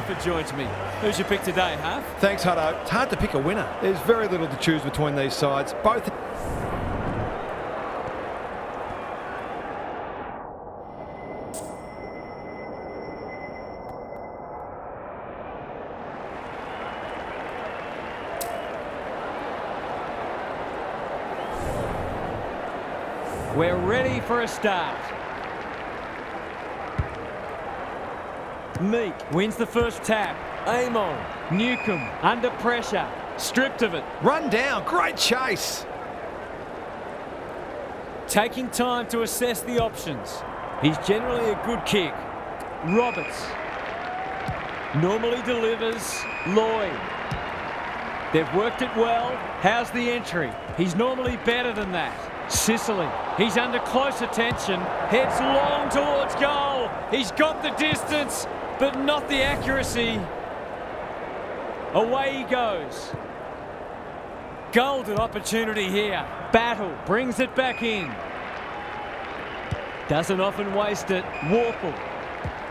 Halford joins me. Who's your pick today, Half? Thanks, Hutto. It's hard to pick a winner. There's very little to choose between these sides. Both... We're ready for a start. Meek wins the first tap. Amon. Newcomb under pressure. Stripped of it. Run down. Great chase. Taking time to assess the options. He's generally a good kick. Roberts. Normally delivers. Lloyd. They've worked it well. How's the entry? He's normally better than that. Sicily. He's under close attention. Heads long towards goal. He's got the distance, but not the accuracy. Away he goes. Golden opportunity here. Battle brings it back in. Doesn't often waste it. Warple.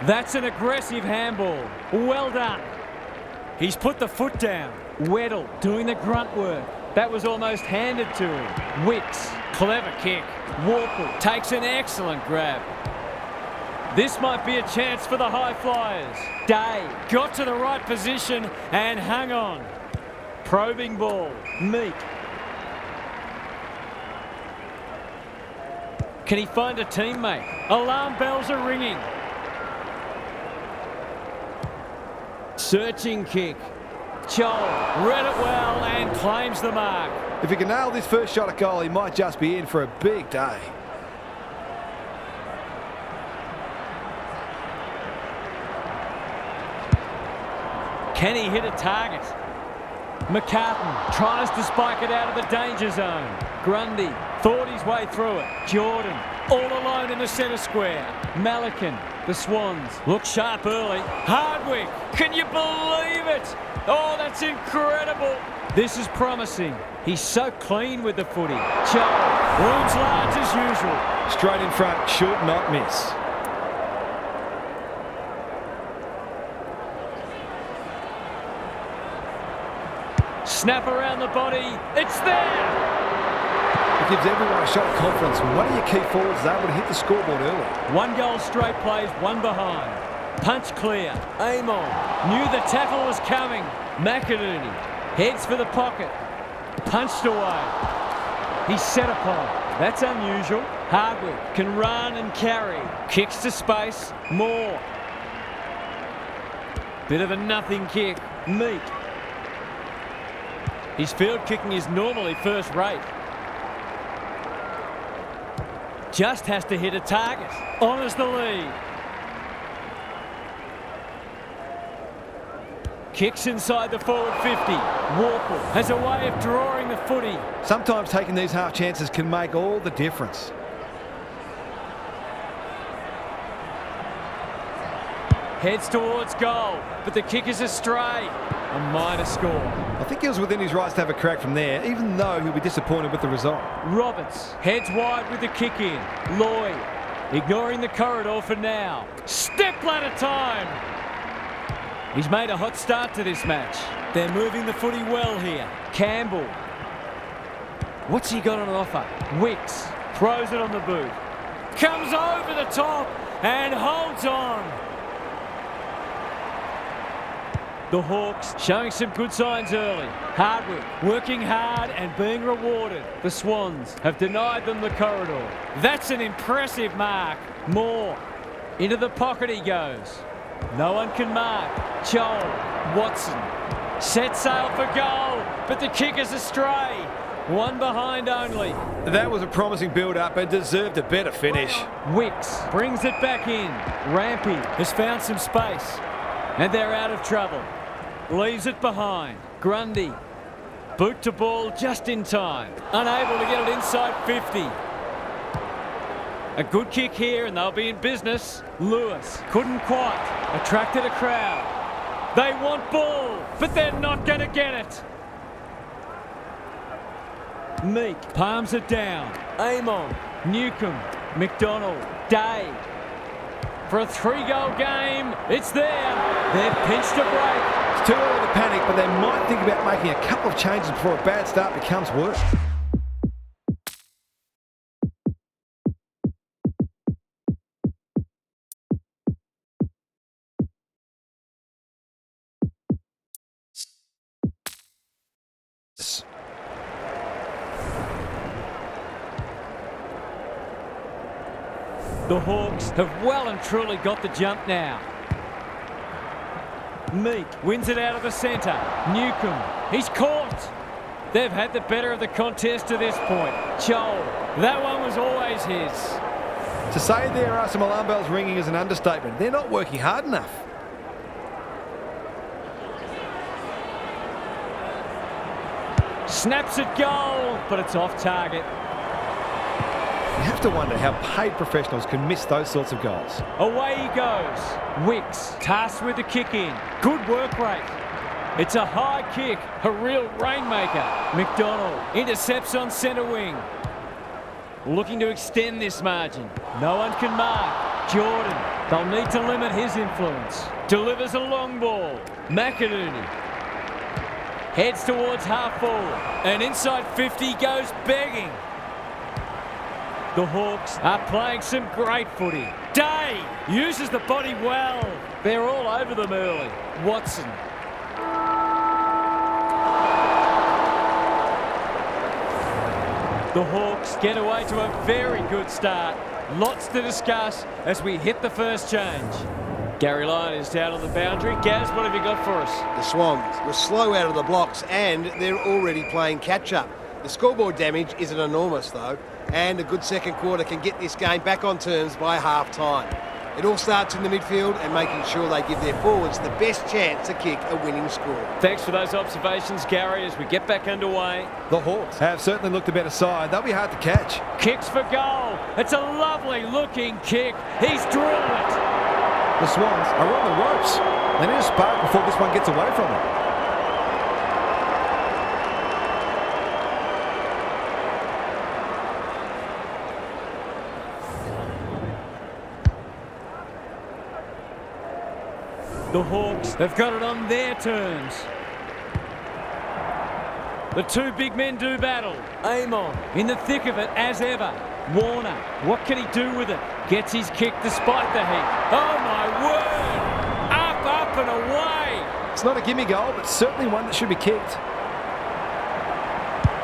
That's an aggressive handball. Well done. He's put the foot down. Weddle doing the grunt work. That was almost handed to him. Wicks. Clever kick. Warple takes an excellent grab. This might be a chance for the high flyers. Day got to the right position and hung on. Probing ball. Meek. Can he find a teammate? Alarm bells are ringing. Searching kick. Chol read it well and claims the mark. If he can nail this first shot at goal, he might just be in for a big day. Can he hit a target? McCartan tries to spike it out of the danger zone. Grundy thought his way through it. Jordan all alone in the centre square. Malikan, the Swans, look sharp early. Hardwick, can you believe it? Oh, that's incredible. This is promising. He's so clean with the footy. Joe, rooms large as usual. Straight in front, should not miss. Snap around the body. It's there. It gives everyone a shot of confidence. One of your key forwards is able to hit the scoreboard early. 1 goal straight plays, 1 behind. Punch clear. Amon knew the tackle was coming. McInerney heads for the pocket. Punched away. He's set upon. That's unusual. Hardwick can run and carry. Kicks to space. Moore. Bit of a nothing kick. Meek. His field kicking is normally first rate. Just has to hit a target. Honours the lead. Kicks inside the forward 50. Warple has a way of drawing the footy. Sometimes taking these half chances can make all the difference. Heads towards goal, but the kick is astray. A minor score. I think he was within his rights to have a crack from there, even though he'll be disappointed with the result. Roberts heads wide with the kick in. Lloyd ignoring the corridor for now. Step ladder time. He's made a hot start to this match. They're moving the footy well here. Campbell. What's he got on offer? Wicks throws it on the boot. Comes over the top and holds on. The Hawks showing some good signs early. Hardwick working hard and being rewarded. The Swans have denied them the corridor. That's an impressive mark. Moore. Into the pocket he goes. No one can mark. Joel. Watson. Set sail for goal, but the kick is astray. 1 behind only. That was a promising build-up and deserved a better finish. Wicks brings it back in. Rampy has found some space. And they're out of trouble. Leaves it behind. Grundy. Boot to ball just in time. Unable to get it inside 50. A good kick here and they'll be in business. Lewis couldn't quite. Attracted a crowd. They want ball, but they're not going to get it. Meek palms it down. Amon. Newcomb. McDonald. Day. for a 3-goal game. It's there. They've pinched a break. It's too early to panic, but they might think about making a couple of changes before a bad start becomes worse. The Hawks have well and truly got the jump now. Meek wins it out of the centre. Newcomb, he's caught. They've had the better of the contest to this point. Joel, that one was always his. To say there are some alarm bells ringing is an understatement. They're not working hard enough. Snaps at goal, but it's off target. You have to wonder how paid professionals can miss those sorts of goals. Away he goes. Wicks tasked with the kick in. Good work rate. It's a high kick, a real rainmaker. McDonald intercepts on centre wing. Looking to extend this margin. No one can mark. Jordan, they'll need to limit his influence. Delivers a long ball. McInerney heads towards half forward. And inside 50 goes begging. The Hawks are playing some great footy. Day uses the body well. They're all over them early. Watson. The Hawks get away to a very good start. Lots to discuss as we hit the first change. Gary Lyon is down on the boundary. Gaz, what have you got for us? The Swans were slow out of the blocks and they're already playing catch-up. The scoreboard damage isn't enormous though, and a good second quarter can get this game back on terms by half-time. It all starts in the midfield and making sure they give their forwards the best chance to kick a winning score. Thanks for those observations, Gary, as we get back underway. The Hawks have certainly looked a better side. They'll be hard to catch. Kicks for goal. It's a lovely looking kick. He's drilled it. The Swans are on the ropes. They need a spark before this one gets away from them. The Hawks have got it on their terms. The two big men do battle. Amon in the thick of it as ever. Warner, what can he do with it? Gets his kick despite the heat. Oh my word! Up and away! It's not a gimme goal, but certainly one that should be kicked.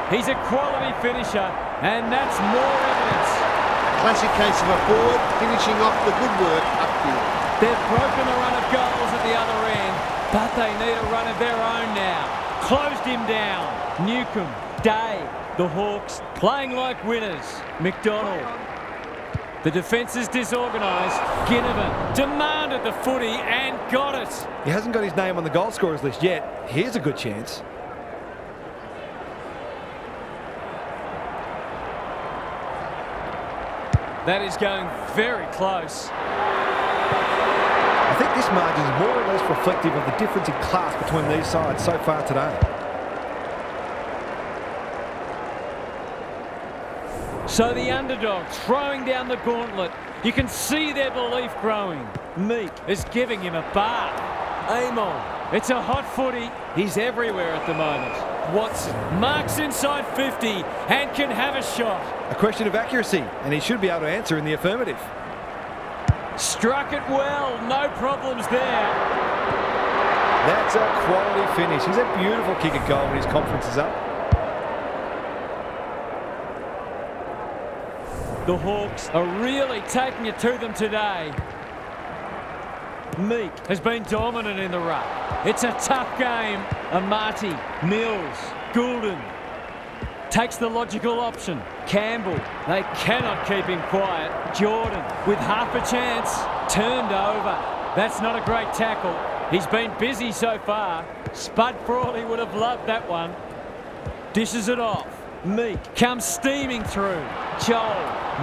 He's a quality finisher, and that's more evidence. Classic case of a forward finishing off the good work upfield. They've broken the run of goals at the other end, but they need a run of their own now. Closed him down. Newcomb, Day, the Hawks playing like winners. McDonald. The defence is disorganised. Ginnivan demanded the footy and got it. He hasn't got his name on the goal scorers list yet. Here's a good chance. That is going very close. I think this margin is more or less reflective of the difference in class between these sides so far today. So the underdog throwing down the gauntlet. You can see their belief growing. Meek is giving him a bath. Amon, it's a hot footy. He's everywhere at the moment. Watson marks inside 50 and can have a shot. A question of accuracy, and he should be able to answer in the affirmative. Struck it well, no problems there. That's a quality finish. He's a beautiful kick at goal when his confidence is up. The Hawks are really taking it to them today. Meek has been dominant in the ruck. It's a tough game. Amati, Mills, Goulden. Takes the logical option. Campbell, they cannot keep him quiet. Jordan, with half a chance, turned over. That's not a great tackle. He's been busy so far. Spud Frawley would have loved that one. Dishes it off. Meek comes steaming through. Joel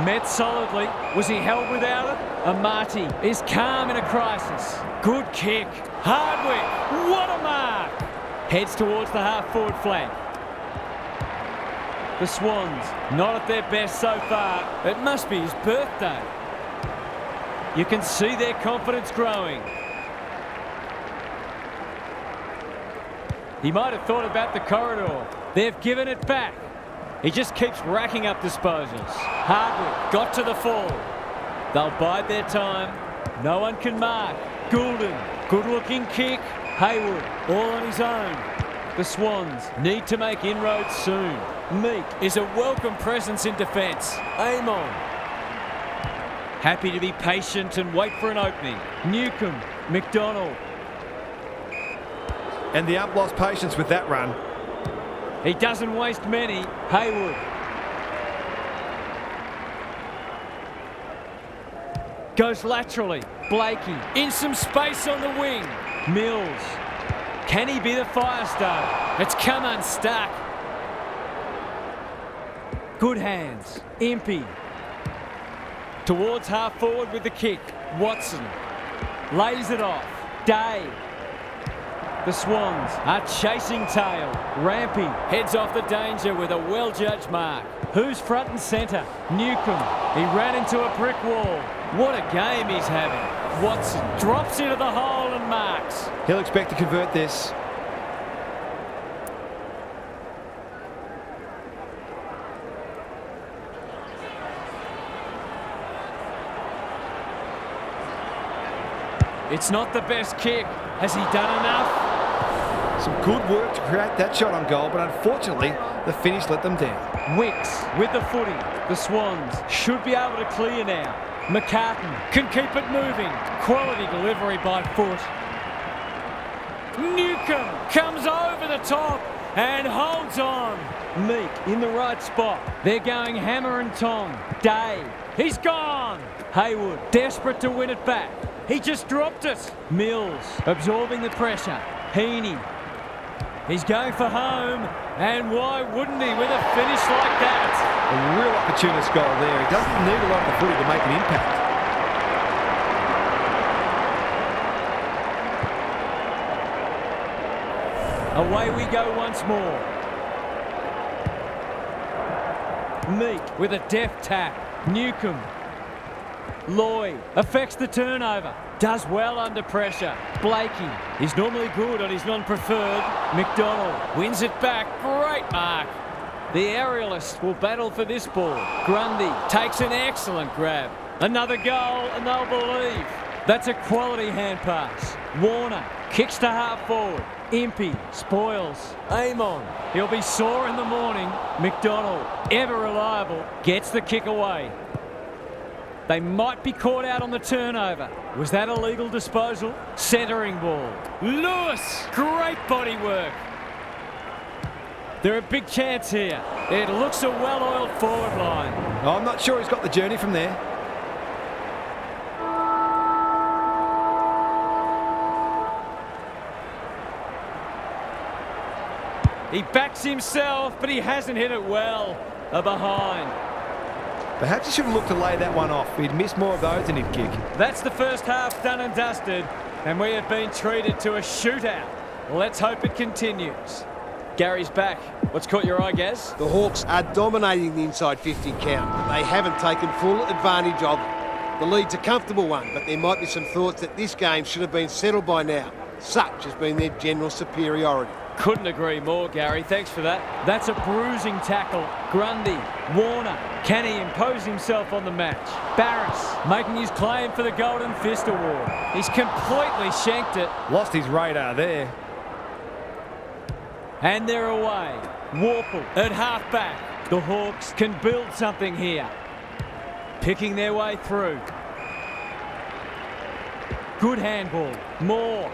met solidly. Was he held without it? Amati is calm in a crisis. Good kick. Hardwick, what a mark! Heads towards the half-forward flank. The Swans, not at their best so far. It must be his birthday. You can see their confidence growing. He might have thought about the corridor. They've given it back. He just keeps racking up disposals. Hardwick got to the fall. They'll bide their time. No one can mark. Goulden, good-looking kick. Hayward, all on his own. The Swans need to make inroads soon. Meek is a welcome presence in defence. Amon. Happy to be patient and wait for an opening. Newcombe, McDonald. And the ump lost patience with that run. He doesn't waste many. Hayward. Goes laterally. Blakey in some space on the wing. Mills. Can he be the fire starter? It's come unstuck. Good hands. Impey. Towards half forward with the kick. Watson. Lays it off. Day. The Swans are chasing tail. Rampy heads off the danger with a well-judged mark. Who's front and centre? Newcombe. He ran into a brick wall. What a game he's having. Watson drops into the hole and marks. He'll expect to convert this. It's not the best kick. Has he done enough? Some good work to create that shot on goal, but unfortunately, the finish let them down. Wicks with the footy. The Swans should be able to clear now. McCartan can keep it moving. Quality delivery by foot. Newcombe comes over the top and holds on. Meek in the right spot. They're going hammer and tong. Day. He's gone. Hayward desperate to win it back. He just dropped it. Mills absorbing the pressure. Heaney. He's going for home, and why wouldn't he with a finish like that? A real opportunist goal there. He doesn't need a lot of the footy to make an impact. Away we go once more. Meek with a deft tap. Newcombe. Lloyd affects the turnover. Does well under pressure. Blakey is normally good on his non-preferred. McDonald wins it back. Great mark. The aerialist will battle for this ball. Grundy takes an excellent grab. Another goal and they'll believe. That's a quality hand pass. Warner kicks to half forward. Impey spoils. Amon. He'll be sore in the morning. McDonald, ever reliable, gets the kick away. They might be caught out on the turnover. Was that a legal disposal? Centering ball. Lewis! Great body work. They're a big chance here. It looks a well-oiled forward line. I'm not sure he's got the journey from there. He backs himself, but he hasn't hit it well. A behind. Perhaps he should have looked to lay that one off. He'd missed more of those than he'd kick. That's the first half done and dusted, and we have been treated to a shootout. Let's hope it continues. Gary's back. What's caught your eye, Gaz? The Hawks are dominating the inside 50 count, but they haven't taken full advantage of it. The lead's a comfortable one, but there might be some thoughts that this game should have been settled by now. Such has been their general superiority. Couldn't agree more, Gary. Thanks for that. That's a bruising tackle. Grundy, Warner. Can he impose himself on the match? Barris making his claim for the Golden Fist Award. He's completely shanked it. Lost his radar there. And they're away. Warple at half-back. The Hawks can build something here. Picking their way through. Good handball. Moore.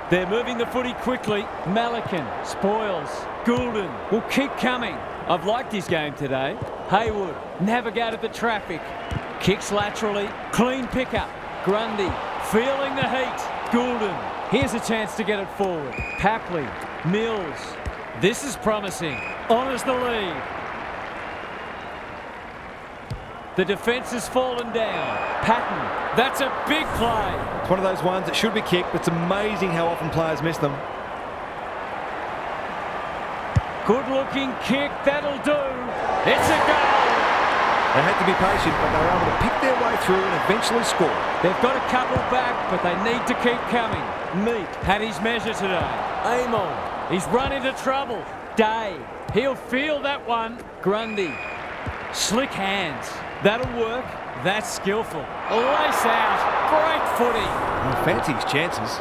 They're moving the footy quickly. Malakin spoils. Goulden will keep coming. I've liked his game today. Hayward navigated the traffic. Kicks laterally. Clean pickup. Grundy feeling the heat. Goulden. Here's a chance to get it forward. Papley. Mills. This is promising. Honours the lead. The defence has fallen down. Patton. That's a big play. It's one of those ones that should be kicked, but it's amazing how often players miss them. Good looking kick, that'll do. It's a goal. They had to be patient, but they were able to pick their way through and eventually score. They've got a couple back, but they need to keep coming. Meek had his measure today. Amon, he's run into trouble. Day, he'll feel that one. Grundy, slick hands. That'll work. That's skillful. Lace out. Great footy. I fancy his chances.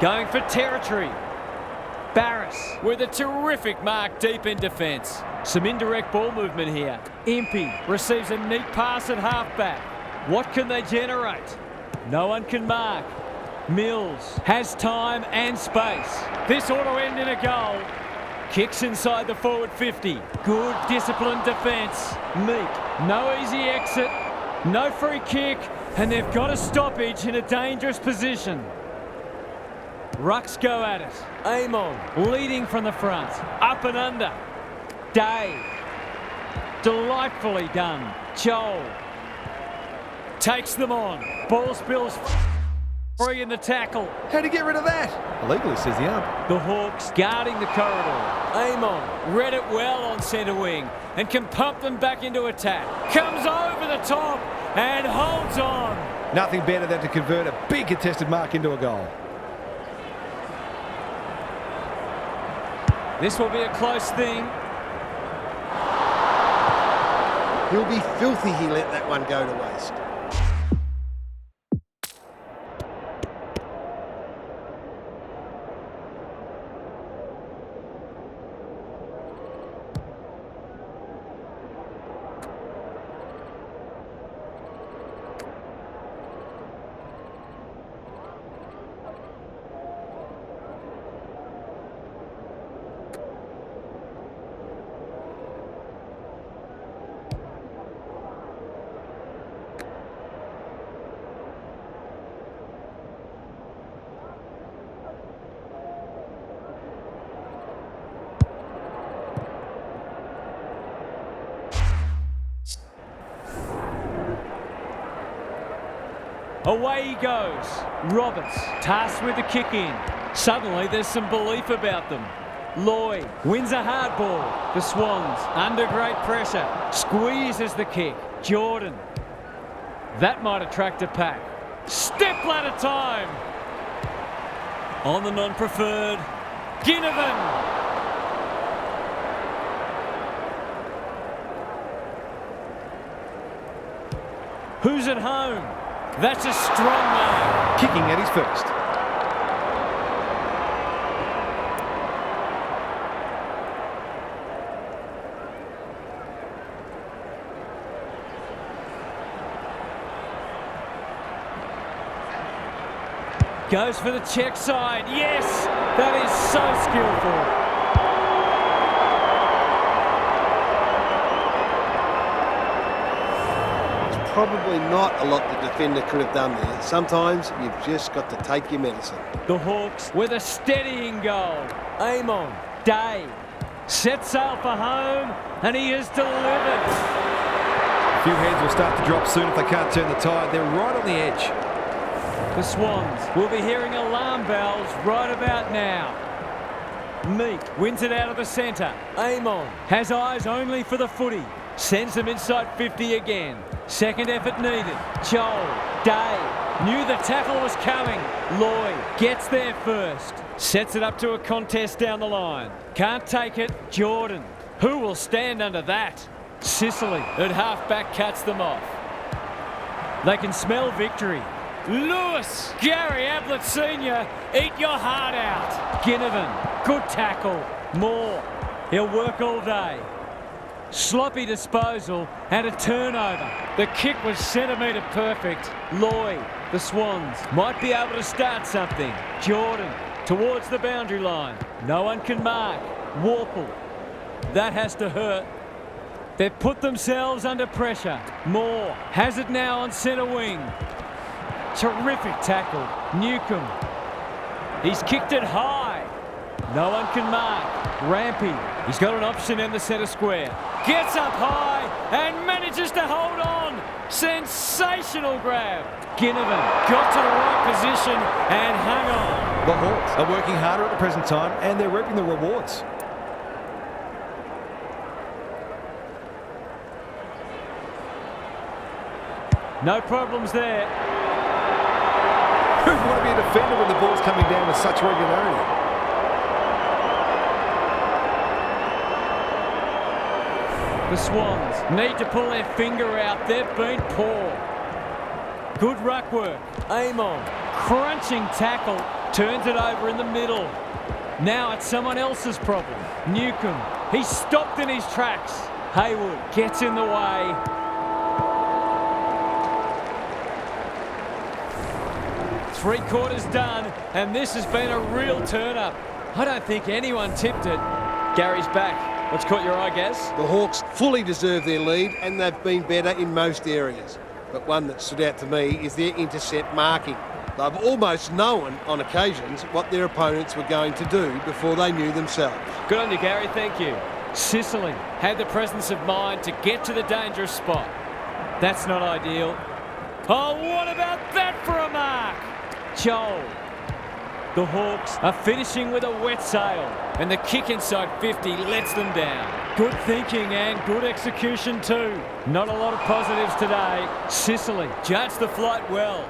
Going for territory. Barris with a terrific mark deep in defence. Some indirect ball movement here. Impey receives a neat pass at halfback. What can they generate? No one can mark. Mills has time and space. This ought to end in a goal. Kicks inside the forward 50. Good disciplined defence. Meek, no easy exit. No free kick. And they've got a stoppage in a dangerous position. Rucks go at it. Amon leading from the front. Up and under. Day. Delightfully done. Joel takes them on. Ball spills free in the tackle. How'd he get rid of that? Illegally, says the ump. The Hawks guarding the corridor. Amon read it well on centre wing and can pump them back into attack. Comes over the top and holds on. Nothing better than to convert a big contested mark into a goal. This will be a close thing. He'll be filthy he let that one go to waste. Away he goes. Roberts tasked with the kick in. Suddenly there's some belief about them. Lloyd wins a hard ball. The Swans under great pressure. Squeezes the kick. Jordan. That might attract a pack. Step ladder time. On the non-preferred. Ginnivan. Who's at home? That's a strong mark. Kicking at his first. Goes for the check side. Yes, that is so skillful. Probably not a lot the defender could have done there. Sometimes you've just got to take your medicine. The Hawks with a steadying goal. Amon, Day, sets sail for home, and he is delivered. A few heads will start to drop soon if they can't turn the tide. They're right on the edge. The Swans will be hearing alarm bells right about now. Meek wins it out of the centre. Amon has eyes only for the footy. Sends them inside 50 again. Second effort needed. Joel, Day, knew the tackle was coming. Lloyd gets there first. Sets it up to a contest down the line. Can't take it. Jordan. Who will stand under that? Sicily at half-back cuts them off. They can smell victory. Lewis, Gary Ablett Sr., eat your heart out. Ginnivan, good tackle. Moore, he'll work all day. Sloppy disposal and a turnover. The kick was centimetre perfect. Lloyd, the Swans, might be able to start something. Jordan, towards the boundary line. No one can mark. Warple, that has to hurt. They've put themselves under pressure. Moore has it now on centre wing. Terrific tackle. Newcomb, he's kicked it high. No one can mark. Rampy, he's got an option in the centre square. Gets up high and manages to hold on. Sensational grab. Ginnivan got to the right position and hung on. The Hawks are working harder at the present time and they're reaping the rewards. No problems there. Who'd want to be a defender when the ball's coming down with such regularity? The Swans need to pull their finger out. They've been poor. Good ruck work. Amon, crunching tackle, turns it over in the middle. Now it's someone else's problem. Newcomb, he's stopped in his tracks. Haywood gets in the way. Three quarters done, and this has been a real turn-up. I don't think anyone tipped it. Gary's back. What's caught your eye, Gaz? The Hawks fully deserve their lead and they've been better in most areas. But one that stood out to me is their intercept marking. They've almost known on occasions what their opponents were going to do before they knew themselves. Good on you, Gary. Thank you. Sicily had the presence of mind to get to the dangerous spot. That's not ideal. Oh, what about that for a mark? Joel. The Hawks are finishing with a wet sail, and the kick inside 50 lets them down. Good thinking and good execution too. Not a lot of positives today. Sicily judged the flight well.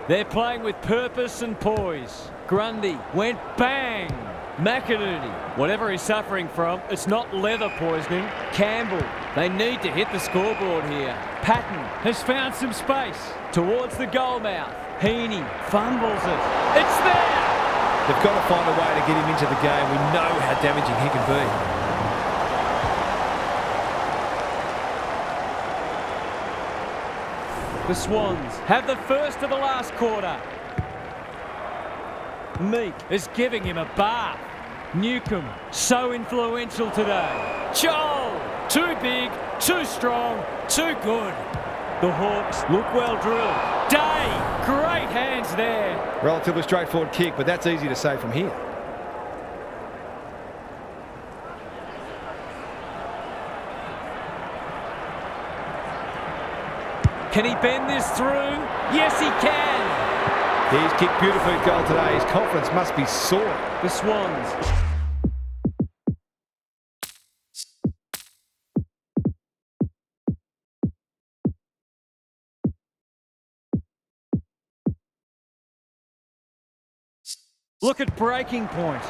They're playing with purpose and poise. Grundy went bang. McInerney, whatever he's suffering from, it's not leather poisoning. Campbell, they need to hit the scoreboard here. Patton has found some space towards the goal mouth. Heaney fumbles it. It's there! They've got to find a way to get him into the game. We know how damaging he can be. The Swans have the first of the last quarter. Meek is giving him a bath. Newcomb, so influential today. Joel, too big, too strong, too good. The Hawks look well drilled. Day, great hands there. Relatively straightforward kick, but that's easy to say from here. Can he bend this through? Yes, he can. He's kicked beautifully at goal today. His confidence must be soaring. The Swans. Look at breaking point.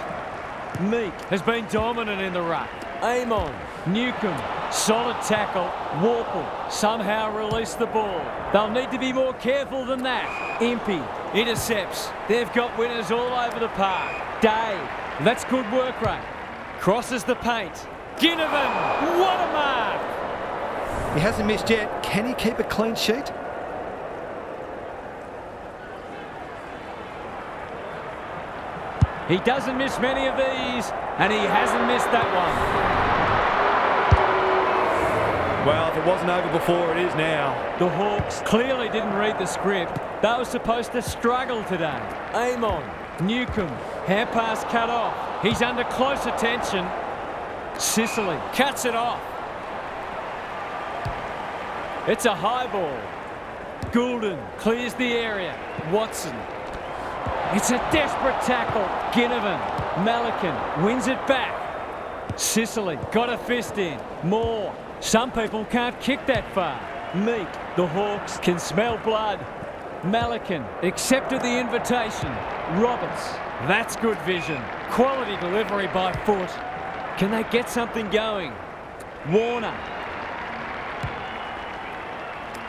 Meek has been dominant in the ruck. Amon, Newcomb, solid tackle. Warple somehow released the ball. They'll need to be more careful than that. Impey intercepts. They've got winners all over the park. Day, that's good work rate. Crosses the paint. Ginnivan, what a mark! He hasn't missed yet. Can he keep a clean sheet? He doesn't miss many of these, and he hasn't missed that one. Well, if it wasn't over before, it is now. The Hawks clearly didn't read the script. They were supposed to struggle today. Amon, Newcomb, hand pass cut off. He's under close attention. Sicily cuts it off. It's a high ball. Goulden clears the area. Watson. It's a desperate tackle. Ginnivan, Malikan wins it back. Sicily got a fist in. Moore. Some people can't kick that far. Meek. The Hawks can smell blood. Malikan accepted the invitation. Roberts. That's good vision. Quality delivery by foot. Can they get something going? Warner.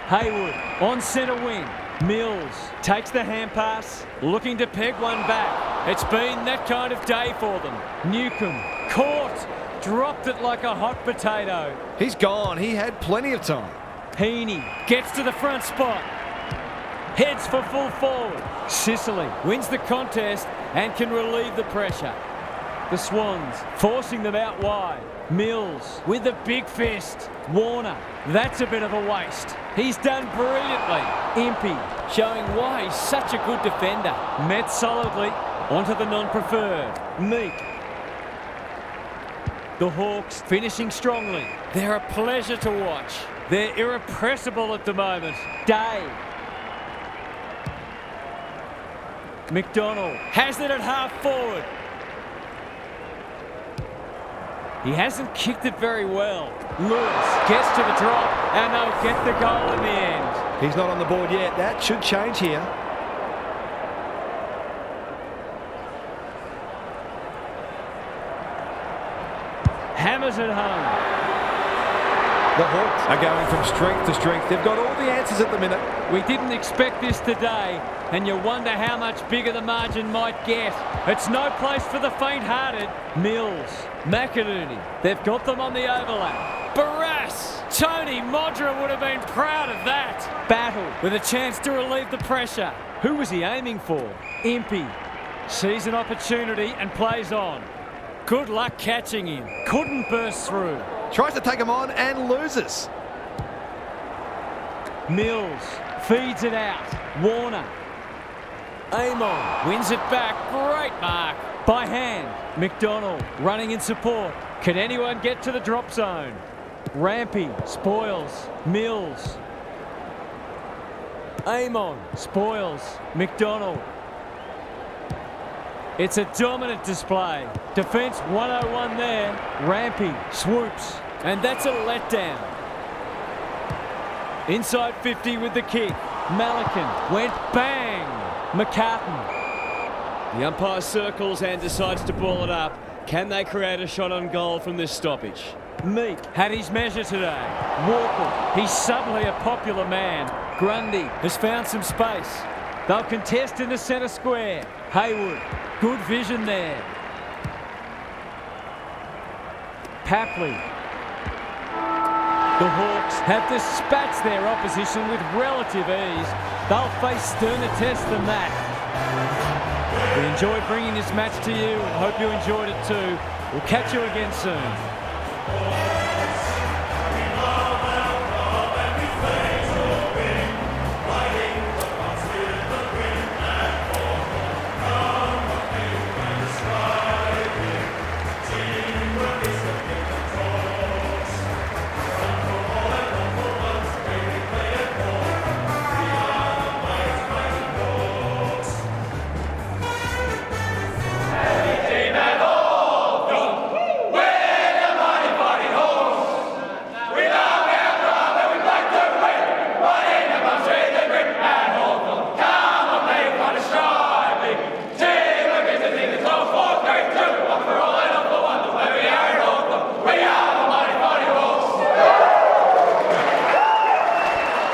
Haywood on centre wing. Mills takes the hand pass, looking to peg one back. It's been that kind of day for them. Newcomb caught, dropped it like a hot potato. He's gone. He had plenty of time. Heaney gets to the front spot. Heads for full forward. Sicily wins the contest and can relieve the pressure. The Swans forcing them out wide. Mills with the big fist. Warner, that's a bit of a waste. He's done brilliantly. Impey showing why he's such a good defender. Met solidly onto the non-preferred. Meek. The Hawks finishing strongly. They're a pleasure to watch. They're irrepressible at the moment. Day. McDonald has it at half forward. He hasn't kicked it very well. Lewis gets to the drop and they'll get the goal in the end. He's not on the board yet. That should change here. Hammers it home. The Hawks are going from strength to strength. They've got all the answers at the minute. We didn't expect this today, and you wonder how much bigger the margin might get. It's no place for the faint-hearted. Mills, McInerney, they've got them on the overlap. Barras, Tony Modra would have been proud of that. Battle with a chance to relieve the pressure. Who was he aiming for? Impey sees an opportunity and plays on. Good luck catching him. Couldn't burst through. Tries to take him on and loses. Mills feeds it out. Warner. Amon wins it back. Great mark. By hand. McDonald running in support. Can anyone get to the drop zone? Rampy spoils. Mills. Amon spoils. McDonald. It's a dominant display. Defence 101 there. Rampy swoops. And that's a letdown. Inside 50 with the kick. Malikan went bang. McCartan. The umpire circles and decides to ball it up. Can they create a shot on goal from this stoppage? Meek had his measure today. Walker, he's suddenly a popular man. Grundy has found some space. They'll contest in the centre square. Hayward, good vision there. Papley. The Hawks have dispatched their opposition with relative ease. They'll face sterner tests than that. We enjoyed bringing this match to you and hope you enjoyed it too. We'll catch you again soon.